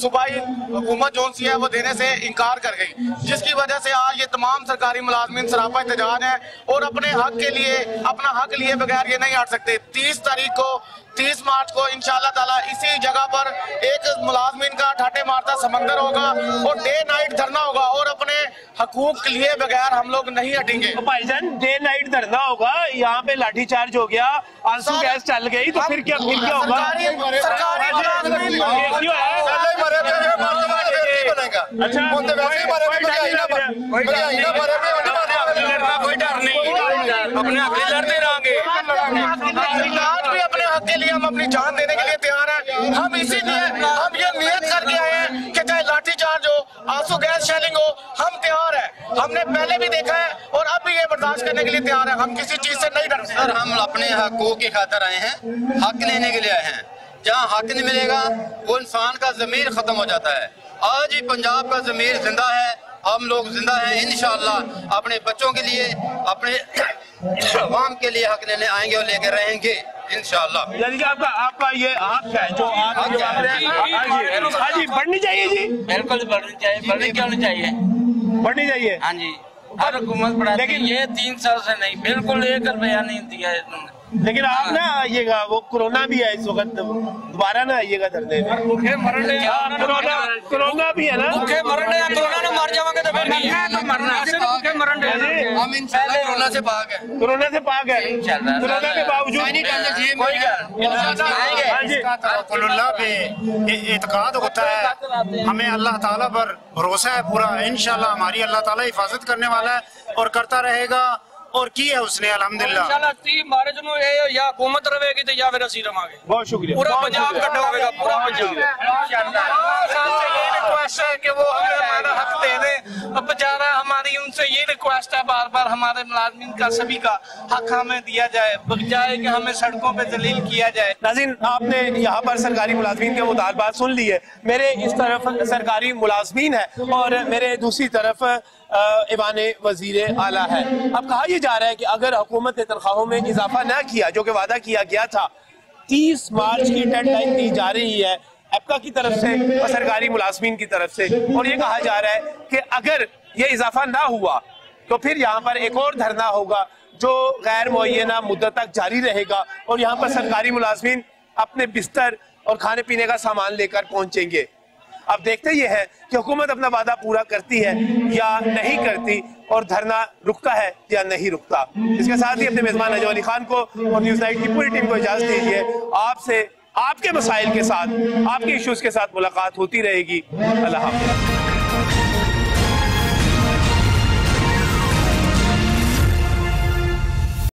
सूबाई हुकूमत जो सी है वो देने से इनकार कर गई, जिसकी वजह से आज ये तमाम सरकारी मुलाजमीन सरापा एहतजाज है और अपने हक के लिए, अपना हक लिए बगैर ये नहीं हट सकते। 30 मार्च को इंशाअल्लाह ताला इसी जगह पर एक मुलाजमीन का ठाटे मारता समंदर होगा और डे नाइट धरना होगा और अपने हकूक के लिए बगैर हम लोग नहीं हटेंगे। भाईजान डे नाइट धरना होगा, यहाँ पे लाठीचार्ज हो गया, आंसू गैस चल गई, तो फिर क्या होगा? कोई डर नहीं, अपने हक लड़ते रहेंगे। आज भी अपने हक के लिए हम अपनी जान देने के लिए तैयार हैं। हम इसीलिए हम ये नियत करके आए हैं कि चाहे लाठीचार्ज हो, आंसू गैस शेलिंग हो, हम तैयार हैं। हमने पहले भी देखा है और अब भी ये बर्दाश्त करने के लिए तैयार है। हम किसी चीज से नहीं डरते। सर, हम अपने हकों की खातिर आए हैं, हक लेने के लिए आए हैं। जहाँ हक नहीं मिलेगा वो इंसान का ज़मीर खत्म हो जाता है। आज ही पंजाब का ज़मीर जिंदा है, हम लोग जिंदा हैं। इंशाअल्लाह अपने बच्चों के लिए, अपने अवाम के लिए हक लेने आएंगे और लेकर रहेंगे इंशाअल्लाह। यानी कि आपका ये हक है जो आप हाजी बढ़नी चाहिए जी। बिल्कुल बढ़नी चाहिए, बढ़नी क्यों नहीं चाहिए, बढ़नी चाहिए। हाँ जी, हर हुकूमत बढ़ाती, लेकिन ये 3 साल से नहीं, बिल्कुल 1 रुपया नहीं दिया है तुमने। लेकिन आप ना आइएगा, वो कोरोना भी है इस वक्त, दोबारा ना आइएगा धरने में। भूखे मरने, कोरोना भी है ना, भूखे मरने, कोरोना ना मर जाओगे तो फिर नहीं है तो मरना है, भूखे मरने। हम इंशाअल्लाह कोरोना से पाक है, कोरोना से पाक है, कोरोना के बावजूद पे इत्काद होता है, हमें अल्लाह ताला पर भरोसा है पूरा। इंशाअल्लाह हमारी अल्लाह ताला हिफाजत करने वाला है और करता रहेगा और की है उसने अल्हम्दुलिल्लाह। हमारे जो या हुकूमत रहेगी तो या फिर असी रवांगे। बहुत शुक्रिया। पूरा पंजाब इकट्ठा होगा, पूरा पंजाब। रिक्वेस्ट है कि वो हमें हमारा हक दे दें। अब बेचारा हमारी उनसे ये रिक्वेस्ट है बार बार, हमारे मुलाजमीन का सभी का हक हमें दिया जाए, बजाय कि हमें सड़कों पे जलील किया जाए। नाज़रीन, आपने यहाँ पर सरकारी मुलाजमीन के मुतालबात सुन लिए। मेरे इस तरफ सरकारी मुलाजमीन है और मेरे दूसरी तरफ ईवान वजीर आला है। अब कहा यह जा रहा है कि अगर हुकूमत ने तनख्वाहों में इजाफा न किया, जो कि वादा किया गया था, 30 मार्च की डेडलाइन दी जा रही है एप्का की तरफ से और सरकारी मुलाजमीन की तरफ से, और ये कहा जा रहा है कि अगर ये इजाफा ना हुआ तो फिर यहाँ पर एक और धरना होगा जो गैर मुअय्यना मुद्दत तक जारी रहेगा और यहाँ पर सरकारी मुलाजमीन अपने बिस्तर और खाने पीने का सामान लेकर पहुंचेंगे। अब देखते ये है कि हुकूमत अपना वादा पूरा करती है या नहीं करती और धरना रुकता है या नहीं रुकता। इसके साथ ही अपने मेजबान नजम अली खान को और न्यूज़ नाइट की पूरी टीम को इजाजत दीजिए। आपसे आपके मसाइल के साथ, आपके इश्यूज के साथ मुलाकात होती रहेगी। अल्लाह हाफ़िज़।